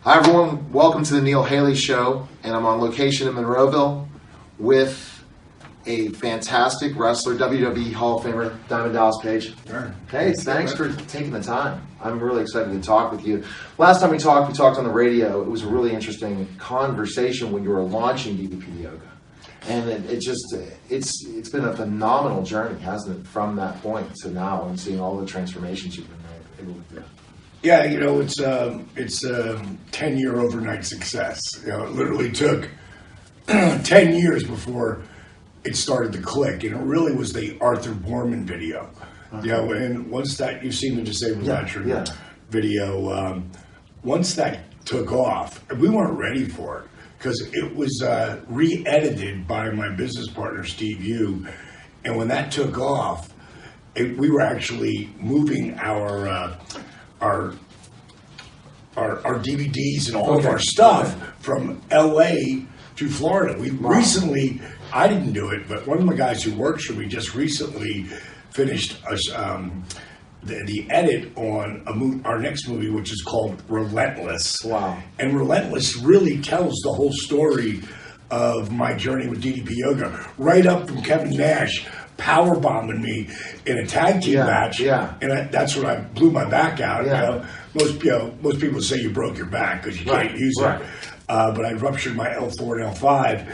Hi everyone, welcome to the Neil Haley Show, and I'm on location in Monroeville with a fantastic wrestler, WWE Hall of Famer, Diamond Dallas Page. Sure. Hey, thanks for taking the time. I'm really excited to talk with you. Last time we talked on the radio. It was a really interesting conversation when you were launching DDP Yoga. And it's been a phenomenal journey, hasn't it, from that point to now, and seeing all the transformations you've been able to do. Yeah, it's a 10-year overnight success. It literally took 10 years before it started to click, and it really was the Arthur Boorman video. And once that, you've seen the Disabled Veteran video, once that took off, we weren't ready for it because it was re-edited by my business partner, Steve Yu, and when that took off, we were actually moving our DVDs and all of our stuff from LA to Florida. We recently, I didn't do it, but one of the guys who works for me just recently finished the edit on our next movie, which is called Relentless. Wow. And Relentless really tells the whole story of my journey with DDP Yoga, right up from Kevin Nash power bombing me in a tag team match, and that's when I blew my back out. Most people say you broke your back because you can't use it, but I ruptured my L4 and L5,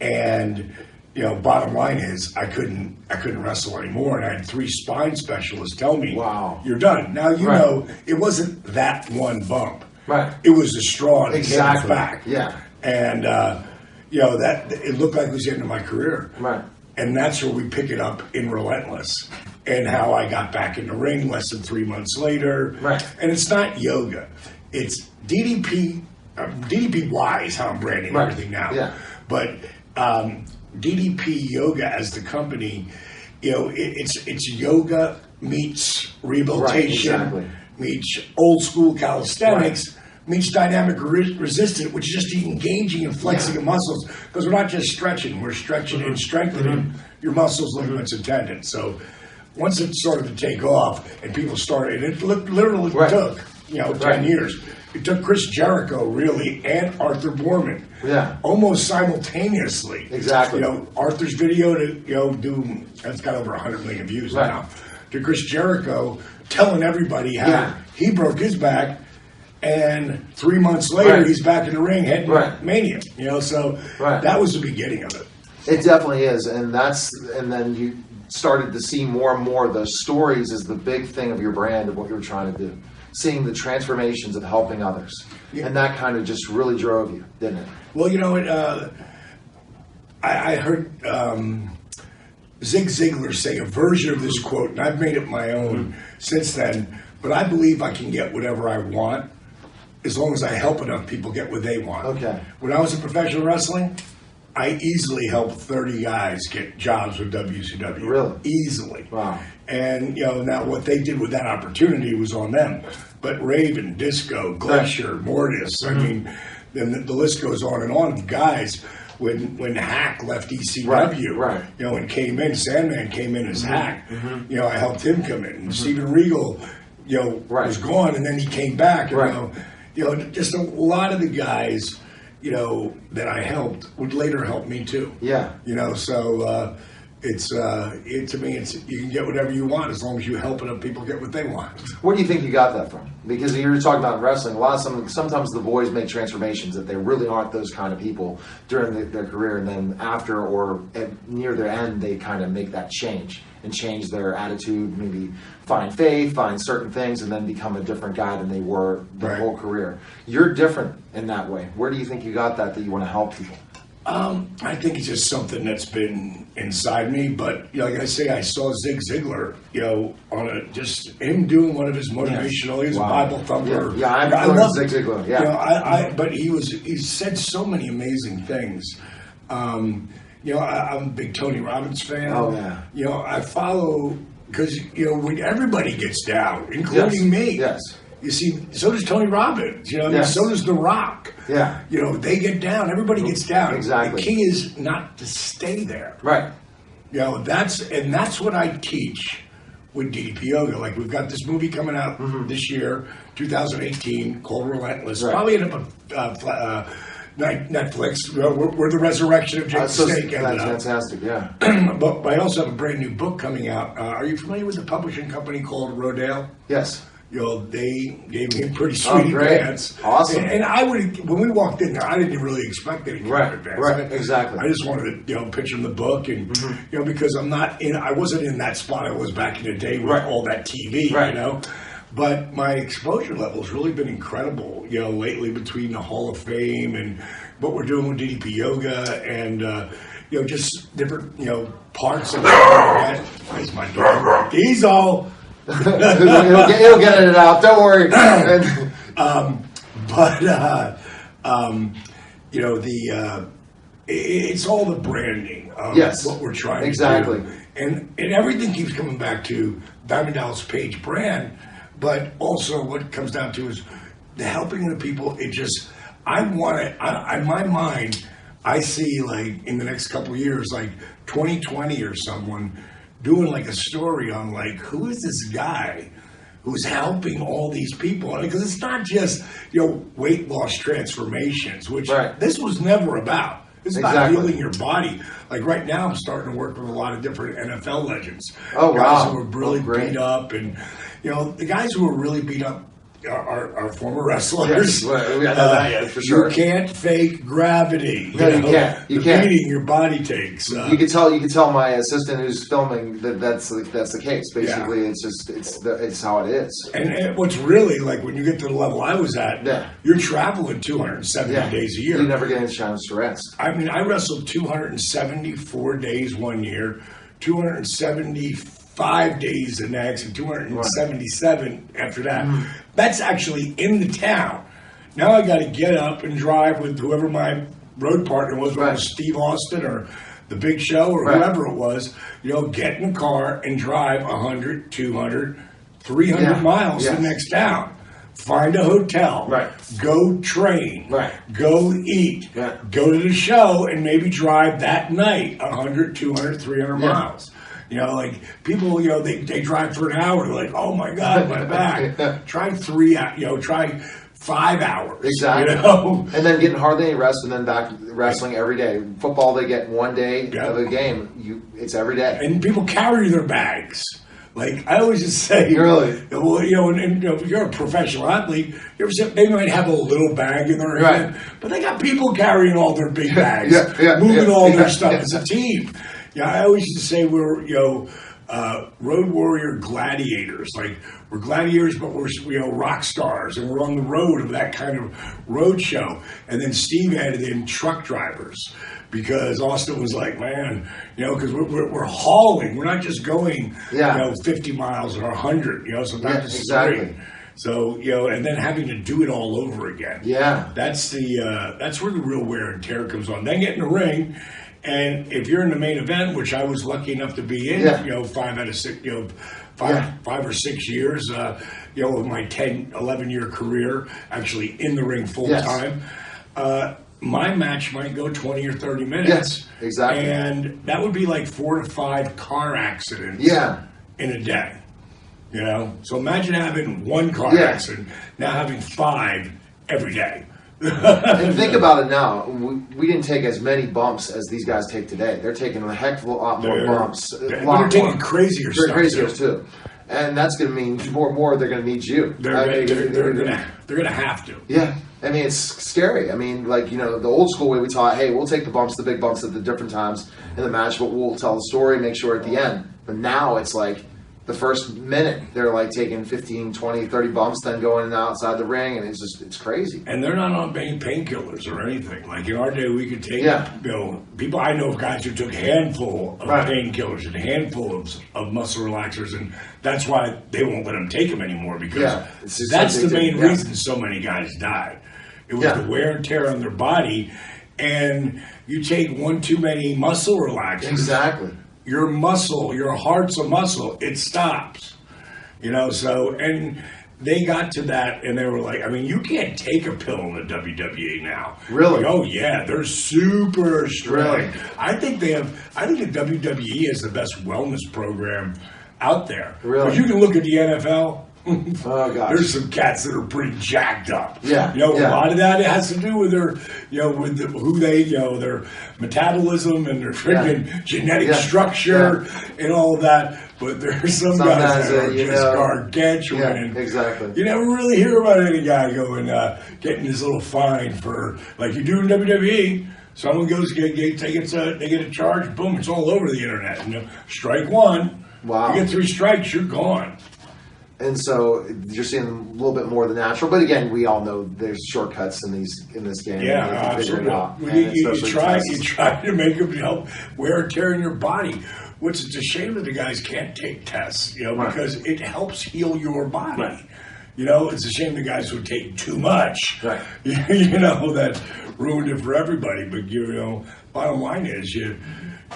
and bottom line is I couldn't wrestle anymore, and I had 3 spine specialists tell me, "Wow, you're done." Now it wasn't that one bump, It was a straw in the back, and that it looked like it was the end of my career, And that's where we pick it up in Relentless, and how I got back in the ring less than 3 months later. And it's not yoga; it's DDP. DDPY is how I'm branding everything now. But DDP Yoga as the company, it's yoga meets rehabilitation, meets old school calisthenics. Means dynamic resistance, which is just engaging and flexing of muscles, because we're not just stretching, we're stretching and strengthening your muscles, ligaments, and tendons. So once it started to take off and people started, and it literally took 10 years. It took Chris Jericho really and Arthur Boorman almost simultaneously. Arthur's video to do, that's got over 100 million views now. To Chris Jericho telling everybody how he broke his back. And 3 months later, he's back in the ring heading Mania. So that was the beginning of it. It definitely is, and then you started to see more and more the stories as the big thing of your brand of what you were trying to do. Seeing the transformations of helping others, and that kind of just really drove you, didn't it? Well, I heard Zig Ziglar say a version of this quote, and I've made it my own since then. But I believe I can get whatever I want, as long as I help enough people get what they want. When I was in professional wrestling, I easily helped 30 guys get jobs with WCW. Really? Easily. Wow. And, now what they did with that opportunity was on them. But Raven, Disco, Glacier, Mortis, I mean, then the list goes on and on. Guys, when Hack left ECW, and came in, Sandman came in as Hack, I helped him come in. And Steven Regal, was gone, and then he came back. And, just a lot of the guys, that I helped would later help me too. So to me, you can get whatever you want as long as you help enough people get what they want. Where do you think you got that from? Because you were talking about wrestling. Sometimes the boys make transformations that they really aren't those kind of people during their career, and then after or near their end, they kind of make that change and change their attitude, maybe find faith, find certain things, and then become a different guy than they were their whole career. You're different in that way. Where do you think you got that you want to help people? I think it's just something that's been inside me, but like I say, I saw Zig Ziglar, on just him doing one of his motivational, he's a Bible thumper. I love Zig Ziglar. But he said so many amazing things. I'm a big Tony Robbins fan. I follow because when everybody gets down, including me. You see, so does Tony Robbins. So does The Rock. They get down. Everybody gets down. The key is not to stay there. That's what I teach with DDP Yoga. Like we've got this movie coming out this year, 2018, called Relentless. Right. Probably end up Netflix. We're the resurrection of Jake the Snake. That's fantastic, yeah. But I also have a brand new book coming out. Are you familiar with a publishing company called Rodale? Yes. They gave me a pretty sweet advance. Awesome. And I would, when we walked in there, I didn't really expect any kind of advance. Right, exactly. I just wanted to, pitch them the book, and because I wasn't in that spot I was back in the day with all that TV, But my exposure level's really been incredible, lately between the Hall of Fame and what we're doing with DDP Yoga and just different parts of it. Where's my dog? He's all. It'll get it out. Don't worry. It's all the branding of what we're trying to do. And everything keeps coming back to Diamond Dallas Page brand, but also what comes down to is the helping the people. It just, I want it, in my mind, I see like in the next couple of years, like 2020 or someone doing like a story on like, who is this guy who's helping all these people? Because it's not just, weight loss transformations, which this was never about. It's about healing your body. Like right now, I'm starting to work with a lot of different NFL legends. Oh, guys who are really beat up. And, the guys who are really beat up are former wrestlers. Yes, I know that, for sure. You can't fake gravity. No, you can't. The beating your body takes. You can tell my assistant who's filming that's the case. Basically, it's how it is. And what's really like when you get to the level I was at, you're traveling 270 days a year. You never get a chance to rest. I mean, I wrestled 274 days one year, 275 days the next, and 277 after that. That's actually in the town. Now I got to get up and drive with whoever my road partner was, whether it was Steve Austin or The Big Show or whoever it was, get in the car and drive 100, 200, 300 miles to the next town. Find a hotel. Go train. Go eat. Go to the show and maybe drive that night 100, 200, 300 miles. Like people, they drive for an hour. They're like, oh my God, my back. Try 3 hours, try 5 hours. Exactly. And then getting hardly any rest and then back wrestling every day. Football, they get one day of a game. It's every day. And people carry their bags. Like, I always just say, really? Well, if you're a professional athlete, they might have a little bag in their hand, but they got people carrying all their big bags, moving all their stuff as a team. I always used to say we're, road warrior gladiators. Like, we're gladiators, but we're, rock stars, and we're on the road of that kind of road show. And then Steve added in truck drivers because Austin was like, man, because we're hauling. We're not just going, 50 miles or 100, sometimes it's 3. So, and then having to do it all over again. That's where the real wear and tear comes on. Then get in the ring. And if you're in the main event, which I was lucky enough to be in, 5 out of 6, 5 or 6 years, of my 10, 11-year career, actually in the ring full time, my match might go 20 or 30 minutes. Yes, exactly. And that would be like 4 to 5 car accidents in a day. So imagine having 1 car accident, now having 5 every day. And think about it now. We didn't take as many bumps as these guys take today. They're taking a heck of a lot more bumps. They're taking crazier stuff too. And that's going to mean more. They're going to need you. They're going to have to. Yeah. I mean, it's scary. I mean, like, the old school way we taught, hey, we'll take the big bumps at the different times in the match, but we'll tell the story, make sure at the end. But now it's like the first minute, they're like taking 15, 20, 30 bumps, then going in and outside the ring, and it's crazy. And they're not on painkillers or anything. Like in our day, we could take, people, I know of guys who took a handful of painkillers and a handful of muscle relaxers, and that's why they won't let them take them anymore, because that's the main reason so many guys died. It was the wear and tear on their body, and you take one too many muscle relaxers. Exactly. Your muscle, your heart's a muscle, it stops. So, and they got to that and they were like, I mean, you can't take a pill in the WWE now. Really? Like, oh yeah, they're super strict. Really? I think the WWE is the best wellness program out there. Really? But you can look at the NFL. Oh gosh. There's some cats that are pretty jacked up. Yeah. A lot of that has to do with their, who they, their metabolism and their freaking genetic structure and all of that. But there's some guys that are just gargantuan. Yeah, exactly. You never really hear about any guy going, getting this little fine for, like you do in WWE. Someone goes, they get a charge, boom, it's all over the internet. Strike one. Wow. You get 3 strikes, you're gone. And so you're seeing a little bit more of the natural, but again, we all know there's shortcuts in this game. Yeah, absolutely. You try to make them help wear and tear in your body, which is a shame that the guys can't take tests, because it helps heal your body. Right. It's a shame the guys who take too much, right. That ruined it for everybody. But bottom line is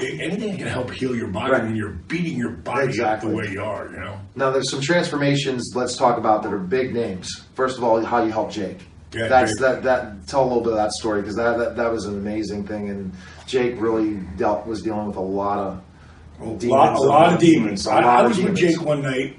anything can help heal your body when you're beating your body up the way you are, Now, there's some transformations let's talk about that are big names. First of all, how you help Jake. Yeah, tell a little bit of that story, because that was an amazing thing, and Jake really was dealing with a lot of demons. A lot of demons. I was with Jake one night,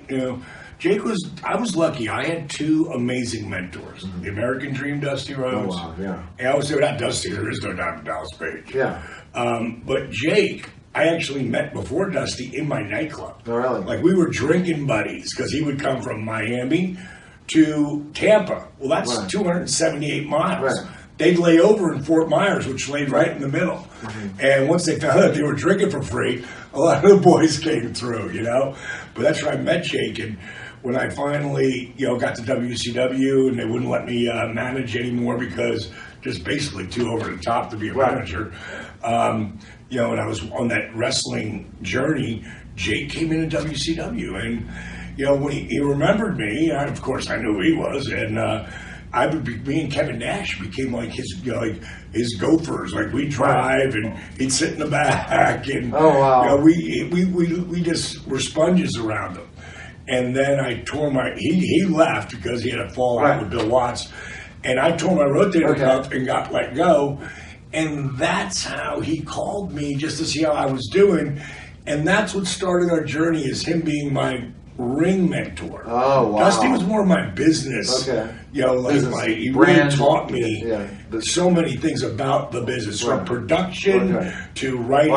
I was lucky. I had 2 amazing mentors. Mm-hmm. The American Dream, Dusty Rhodes. Oh, wow, yeah. And I would say, not Dusty, there is no Dallas Page. Yeah. But Jake, I actually met before Dusty in my nightclub. Oh, really? Like, we were drinking buddies, because he would come from Miami to Tampa. Well, that's 278 miles. Right. They'd lay over in Fort Myers, which laid right in the middle. Mm-hmm. And once they found out they were drinking for free, a lot of the boys came through, But that's where I met Jake. And when I finally, got to WCW and they wouldn't let me manage anymore because just basically too over the top to be a manager, and I was on that wrestling journey, Jake came into WCW. And, when he remembered me, of course I knew who he was, and me and Kevin Nash became like his, his gophers. Like, we'd drive and he'd sit in the back, and we just were sponges around him. And then I tore he left because he had a fallout with Bill Watts, and I tore my rotator cuff and got let go. And that's how he called me, just to see how I was doing. And that's what started our journey, is him being my ring mentor. Oh, wow. Dusty was more my business. Okay. He really taught me so many things about the business, from production to writing,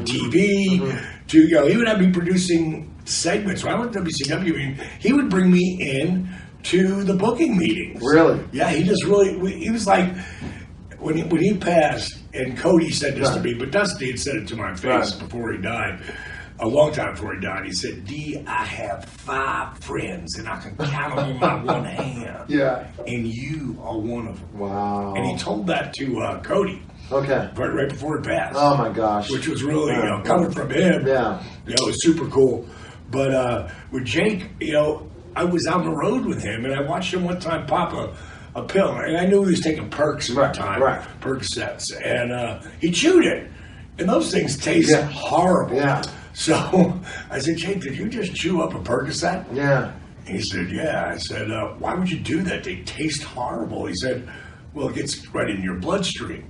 TV, to, he would have me producing segments. When I went to WCW, he would bring me in to the booking meetings. Really? Yeah, he was like, when he passed, and Cody said this to me, but Dusty had said it to my face before he died, a long time before he died. He said, D, I have 5 friends, and I can count them on my one hand. Yeah. And you are one of them. Wow. And he told that to Cody. Okay. Right before he passed. Oh, my gosh. Which was really, coming from him. Yeah. It was super cool. But with Jake, I was on the road with him, and I watched him one time pop a pill, and I knew he was taking perks at the time, Percocets, and he chewed it, and those things taste horrible. Yeah. So I said, Jake, did you just chew up a Percocet? Yeah. And he said, yeah. I said, why would you do that? They taste horrible. He said, well, it gets right in your bloodstream.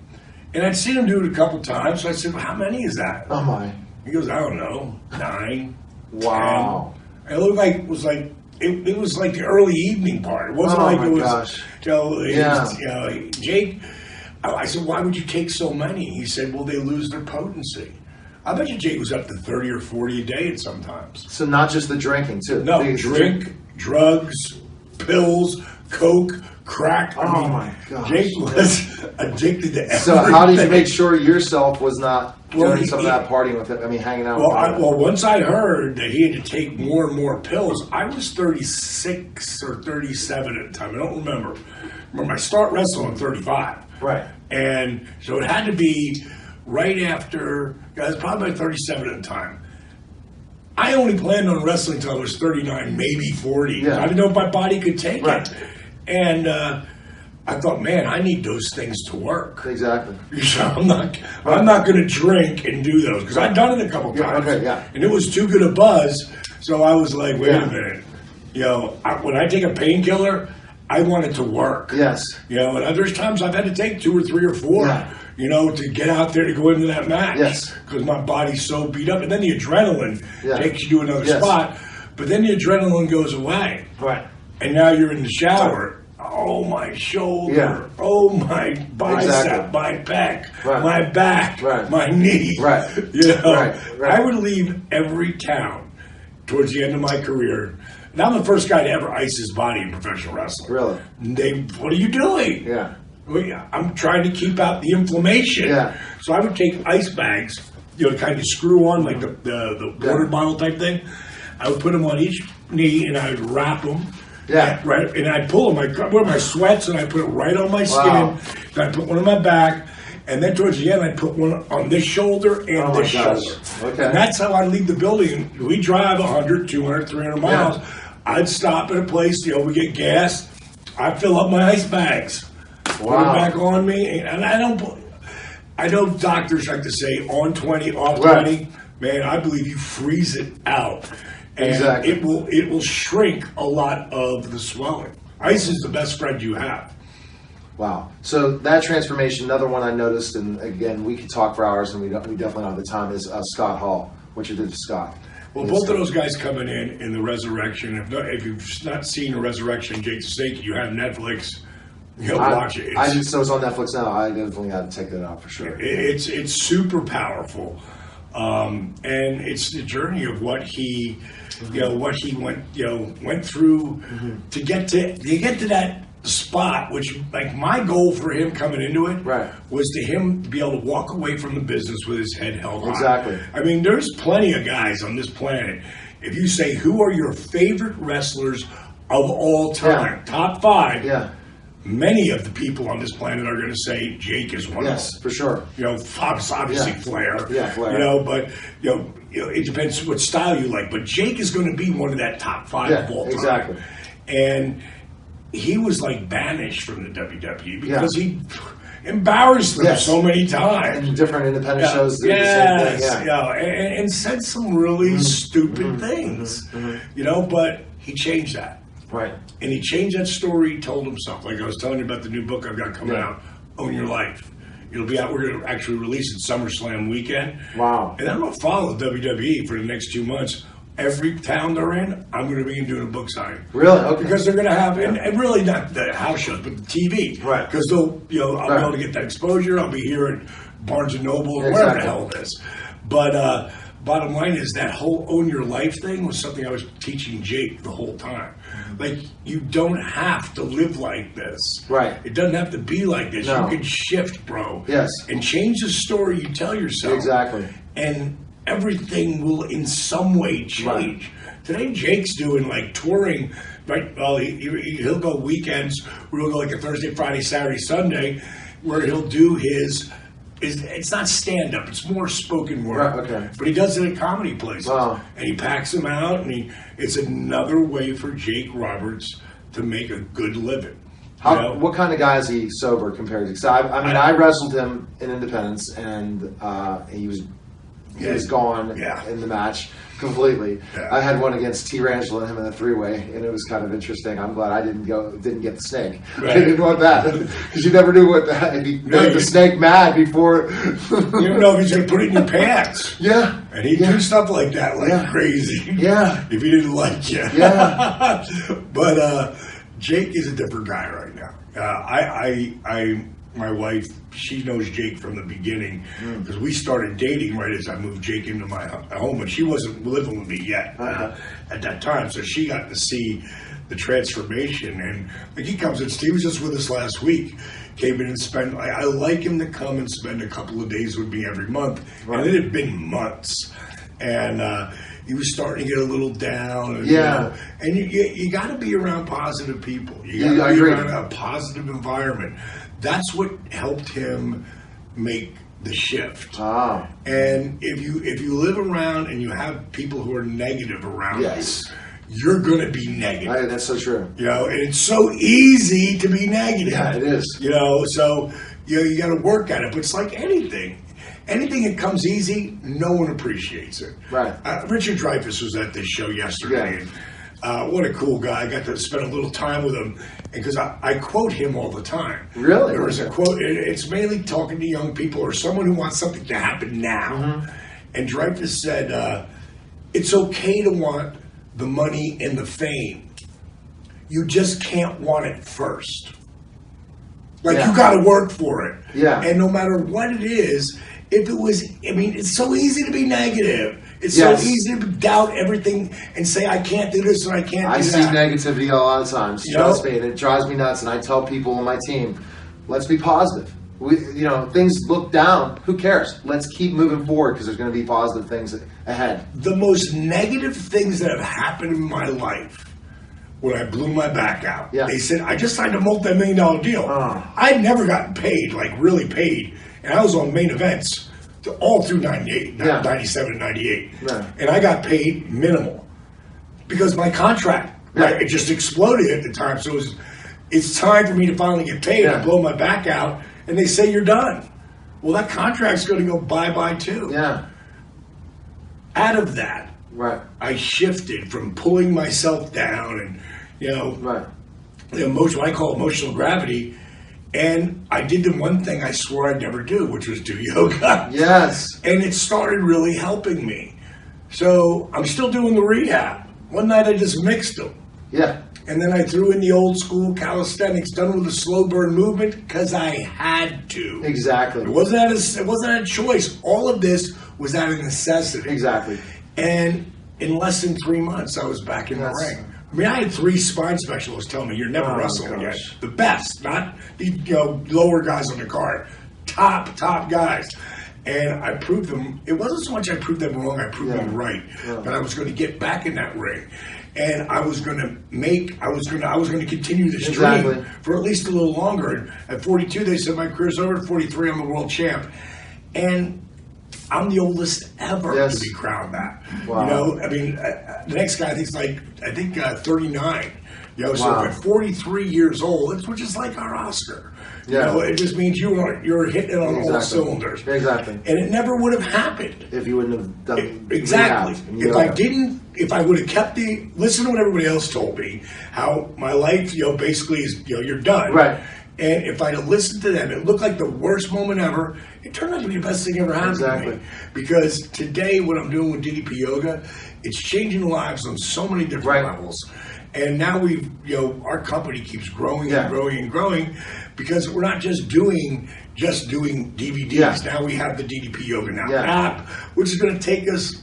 And I'd seen him do it a couple times, so I said, well, how many is that? Oh, my. He goes, I don't know, 9. Wow. 10. And it looked like it was like the early evening part. It wasn't like it was. Gosh. Jake. I said, why would you take so many? He said, well, they lose their potency. I bet you Jake was up to 30 or 40 a day at sometimes. So not just the drinking too. No, drink, drugs, pills, coke, crack. My gosh. Jake was addicted to everything. So how did you make sure yourself was not doing some of that partying with it? I mean, hanging out with him? Well, once I heard that he had to take more and more pills, I was 36 or 37 at the time. I don't remember. Remember, I start wrestling at 35. Right. And so it had to be right after, I was probably about 37 at the time. I only planned on wrestling until I was 39, maybe 40. Yeah. I didn't know if my body could take it. And I thought, man, I need those things to work. Exactly. So I'm not going to drink and do those, because I'd done it a couple times. And it was too good a buzz. So I was like, wait a minute. When I take a painkiller, I want it to work. Yes. You know, and there's times I've had to take 2 or 3 or 4, you know, to get out there to go into that match. Yes. Because my body's so beat up. And then the adrenaline takes you to another spot. But then the adrenaline goes away. Right. And now you're in the shower. Oh, my shoulder. Yeah. Oh, my bicep, my pec, my back, my knee. Right. You know, I would leave every town towards the end of my career. And I'm the first guy to ever ice his body in professional wrestling. Really? What are you doing? Yeah. I'm trying to keep out the inflammation. Yeah. So I would take ice bags, you know, kind of screw on like the water bottle type thing. I would put them on each knee and I would wrap them. Yeah. Right. And I'd pull them. I'd wear my sweats and I'd put it right on my skin. And I'd put one on my back. And then towards the end, I'd put one on this shoulder and this shoulder. Okay. And that's how I leave the building. We drive 100, 200, 300 miles. Yeah. I'd stop at a place, you know, we get gas. I'd fill up my ice bags. Put it back on me. And I know doctors like to say on 20, off 20. Man, I believe you freeze it out. And it will shrink a lot of the swelling. Ice is the best friend you have. Wow. So that transformation, another one I noticed, and again, we could talk for hours, and we definitely don't have the time, is Scott Hall. What you did to Scott. Well, both of those guys coming in the Resurrection. If you've not seen the Resurrection, Jake the Snake, you have Netflix. You'll watch it. So it's on Netflix now. I definitely got to check that out for sure. It's super powerful, and it's the journey of what he, you know, what he went through to get to that spot, which, like, my goal for him coming into it was to him be able to walk away from the business with his head held high. Exactly. I mean, there's plenty of guys on this planet. If you say, who are your favorite wrestlers of all time, top 5, many of the people on this planet are going to say Jake is one of them. Yes, for sure. You know, obviously Flair. Yeah, Flair. You know, but you know, it depends what style you like. But Jake is going to be one of that top 5 of all time. Exactly. And he was like banished from the WWE because he embarrassed them so many times. And different independent shows did the same thing. And said some really stupid things. You know, but he changed that. Right. And he changed that story, he told himself. Like I was telling you about the new book I've got coming out, Own Your Life. It'll be out, we're going to actually release it SummerSlam weekend. Wow. And I'm going to follow WWE for the next 2 months. Every town they're in, I'm going to be doing a book signing. Really? Okay. Because they're going to have, and really not the house shows, but the TV. Right. Because they'll, you know, I'll be able to get that exposure. I'll be here at Barnes & Noble or wherever the hell it is. But bottom line is that whole Own Your Life thing was something I was teaching Jake the whole time. Like, you don't have to live like this. Right. It doesn't have to be like this. No. You can shift, bro. Yes. And change the story you tell yourself. Exactly. And everything will in some way change. Right. Today, Jake's doing like touring, right? Well, he'll go weekends where he'll go like a Thursday, Friday, Saturday, Sunday, where he'll do his it's not stand-up, it's more spoken word. Right, okay. But he does it at comedy places. Wow. And he packs them out, and it's another way for Jake Roberts to make a good living. What kind of guy is he sober compared to? Because I wrestled him in Independence, and he was gone in the match completely. Yeah. I had one against T. Rangel and him in a 3-way, and it was kind of interesting. I'm glad I didn't get the snake. Right. I didn't want that because you never knew if he made the snake mad before. You don't know if he's going to put it in your pants. Yeah, and he'd do stuff like that, like crazy. Yeah, if he didn't like you. Yeah, but Jake is a different guy right now. My wife, she knows Jake from the beginning because we started dating right as I moved Jake into my home, and she wasn't living with me yet at that time, so she got to see the transformation. And like he comes in, Steve was just with us last week, came in and spent. I like him to come and spend a couple of days with me every month, and it had been months, and he was starting to get a little down. And, and you got to be around positive people. You got to be around a positive environment. That's what helped him make the shift. Ah. And if you live around and you have people who are negative around you, you're going to be negative. That's so true. You know, and it's so easy to be negative. Yeah, it is. You know, so you got to work at it. But it's like anything. Anything that comes easy, no one appreciates it. Right. Richard Dreyfuss was at this show yesterday. And, what a cool guy. I got to spend a little time with him. because I quote him all the time. Really? There was a quote. It's mainly talking to young people or someone who wants something to happen now. And Dreyfus said, it's okay to want the money and the fame. You just can't want it first. Like, you got to work for it. Yeah. And no matter what it is, if it was, I mean, it's so easy to be negative. It's so easy to doubt everything and say, I can't do this and I can't do that. I see negativity a lot of times. Trust me, and it drives me nuts. And I tell people on my team, let's be positive. Things look down. Who cares? Let's keep moving forward because there's going to be positive things ahead. The most negative things that have happened in my life when I blew my back out. Yeah. They said, I just signed a multi-million-dollar deal. I'd never gotten paid, like really paid. And I was on main events all through 98, 97 and 98. Yeah. And I got paid minimal because my contract, it just exploded at the time. So it's time for me to finally get paid. I blow my back out and they say you're done. Well, that contract's going to go bye-bye too. Yeah. Out of that, I shifted from pulling myself down and, the emotion, what I call emotional gravity. And I did the one thing I swore I'd never do, which was do yoga. Yes. And it started really helping me. So I'm still doing the rehab. One night I just mixed them. Yeah. And then I threw in the old school calisthenics done with a slow burn movement because I had to. Exactly. It wasn't a choice. All of this was out of necessity. Exactly. And in less than 3 months, I was back in the ring. I mean, I had 3 spine specialists tell me, you're never wrestling again. The best, not the lower guys on the card. Top guys. And I proved them, it wasn't so much I proved them wrong, I proved them right. That I was going to get back in that ring. And I was going to continue this dream for at least a little longer. And at 42, they said my career's over. At 43, I'm the world champ. And I'm the oldest ever to be crowned that. Wow. I mean, the next guy I think 39. So at 43 years old, which is like our Oscar. It just means you're hitting it on all cylinders. Exactly. And it never would have happened if you wouldn't have done exactly. If I would have kept listen to what everybody else told me, how my life, basically is, you're done. Right. And if I'd have listened to them, it looked like the worst moment ever. It turned out to be the best thing ever happened to me. Because today, what I'm doing with DDP Yoga, it's changing lives on so many different levels. And now our company keeps growing and growing and growing because we're not just doing DVDs. Yeah. Now we have the DDP Yoga Now app, which is going to take us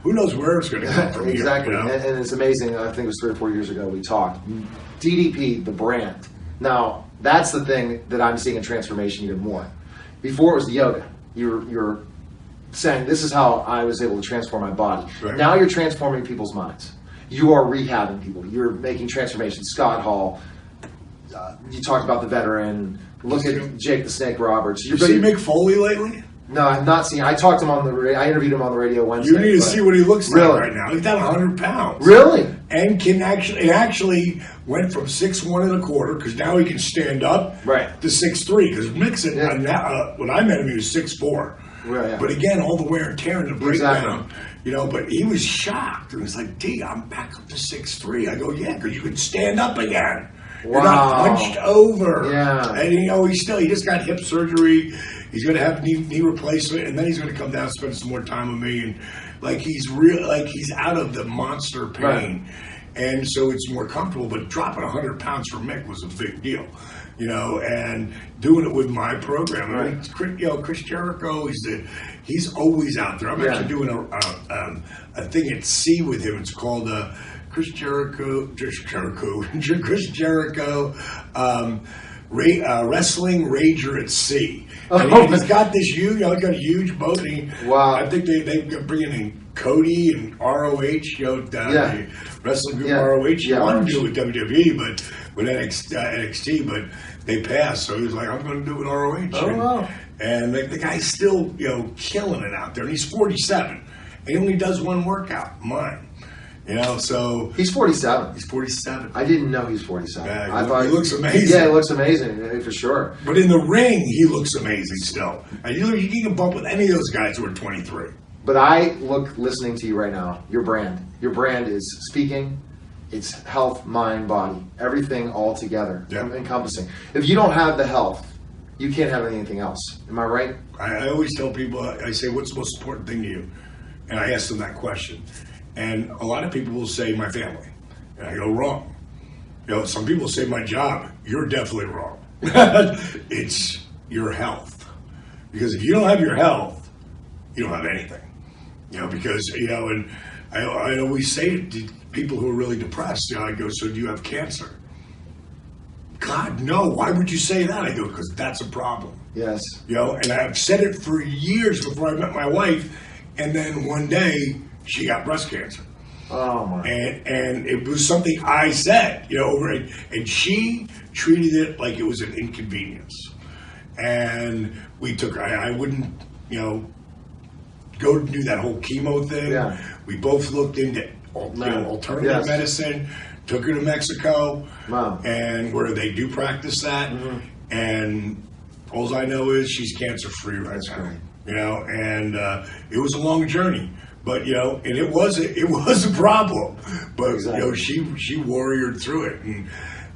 who knows where it's going to come from. Exactly. And it's amazing. I think it was 3 or 4 years ago we talked. DDP, the brand. Now, that's the thing that I'm seeing a transformation even more. Before it was the yoga. You're saying, this is how I was able to transform my body. Right. Now you're transforming people's minds. You are rehabbing people. You're making transformations. Scott Hall. You talked about the veteran. Look at Jake the Snake Roberts. You see Mick Foley lately? No, I've not seen. I talked to him I interviewed him on the radio Wednesday. You need to see what he looks like right now. He's down 100 pounds. Really? And it actually went from 6'1.25" because now he can stand up to 6'3" because Mixon when I met him he was 6'4". Right, yeah. But again, all the wear and tear and the breakdown. But he was shocked. It was like, D, I'm back up to 6'3". I go, yeah, because you can stand up again. Wow. You're not hunched over. Yeah. And he just got hip surgery. He's going to have knee replacement, and then he's going to come down and spend some more time with me. And he's out of the monster pain, and so it's more comfortable. But dropping 100 pounds for Mick was a big deal, and doing it with my program. I mean, Chris Jericho, he's always out there. I'm actually doing a thing at sea with him. It's called Chris Jericho, Wrestling Rager at Sea. And he's got this huge, he's got a huge boat. I think they're bringing in Cody and ROH, the wrestling group ROH. He wanted to do it with WWE, but with NXT, but they passed. So he was like, I'm going to do it with ROH. Oh, wow. And the guy's still, killing it out there. And he's 47. And he only does one workout, mine. So he's 47. He's 47. I didn't know he's 47. Yeah, I thought he looks amazing. Yeah, he looks amazing for sure. But in the ring, he looks amazing still. And you can bump with any of those guys who are 23. But listening to you right now, your brand is speaking. It's health, mind, body, everything all together, yeah. encompassing. If you don't have the health, you can't have anything else. Am I right? I always tell people, I say, what's the most important thing to you? And I ask them that question. And a lot of people will say, my family. And I go, wrong. You know, some people say, my job. You're definitely wrong. It's your health. Because if you don't have your health, you don't have anything. You know, because, you know, and I always say to people who are really depressed, you know, I go, so do you have cancer? God, no. Why would you say that? I go, because that's a problem. Yes. You know, and I've said it for years before I met my wife, and then one day she got breast cancer. Oh my! And it was something I said, you know, and she treated it like it was an inconvenience. And we took, I wouldn't, you know, go to do that whole chemo thing. Yeah. We both looked into alternative medicine. Took her to Mexico, wow. And where they do practice that, and all I know is she's cancer free right now. Great. You know, and it was a long journey, but you know, and it was a problem, but exactly. You know, she warriored through it, and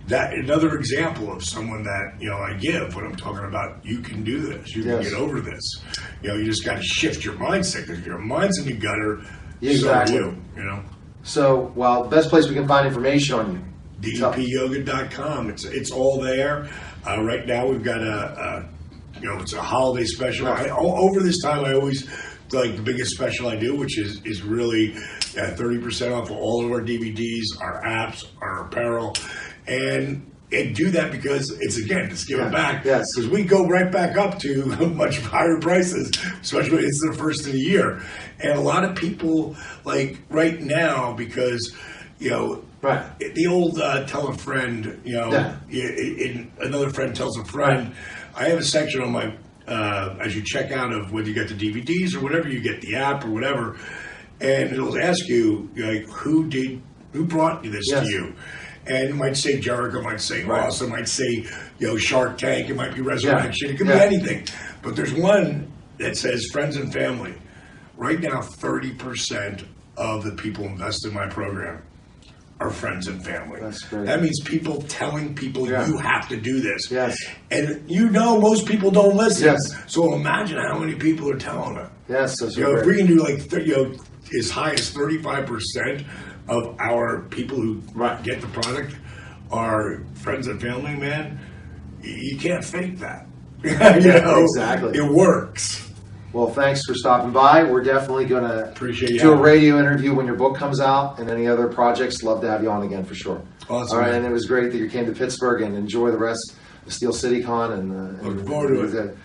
that another example of someone that, you know, I give when I'm talking about you can do this, you can get over this. You know, you just got to shift your mindset, because your mind's in the gutter. Exactly. So you know. So, well, best place we can find information on you. DEPyoga.com. It's all there. Right now we've got you know, it's a holiday special. Over this time, I always, like, the biggest special I do, which is really 30% off of all of our DVDs, our apps, our apparel, and do that because it's giving back. Yes. Because we go right back up to much higher prices, especially when it's the first of the year. And a lot of people, like right now, because, you know, the old tell a friend, you know, another friend tells a friend. I have a section on my, as you check out of whether you get the DVDs or whatever, you get the app or whatever, and it'll ask you, like, who brought this to you? And it might say Jericho, it might say Ross, it might say, you know, Shark Tank, it might be Resurrection, it could be anything. But there's one that says friends and family. Right now, 30% of the people invested in my program are friends and family. That's great. That means people telling people you have to do this. Yes. And you know most people don't listen. Yes. So imagine how many people are telling them. Yes. That's you know, if we can do like as high as 35% of our people who get the product are friends and family, man, you can't fake that. You know? Exactly. It works. Well, thanks for stopping by. We're definitely going to do a radio interview when your book comes out, and any other projects. Love to have you on again for sure. Awesome. All right, and it was great that you came to Pittsburgh, and enjoy the rest of Steel City Con. And look forward to it.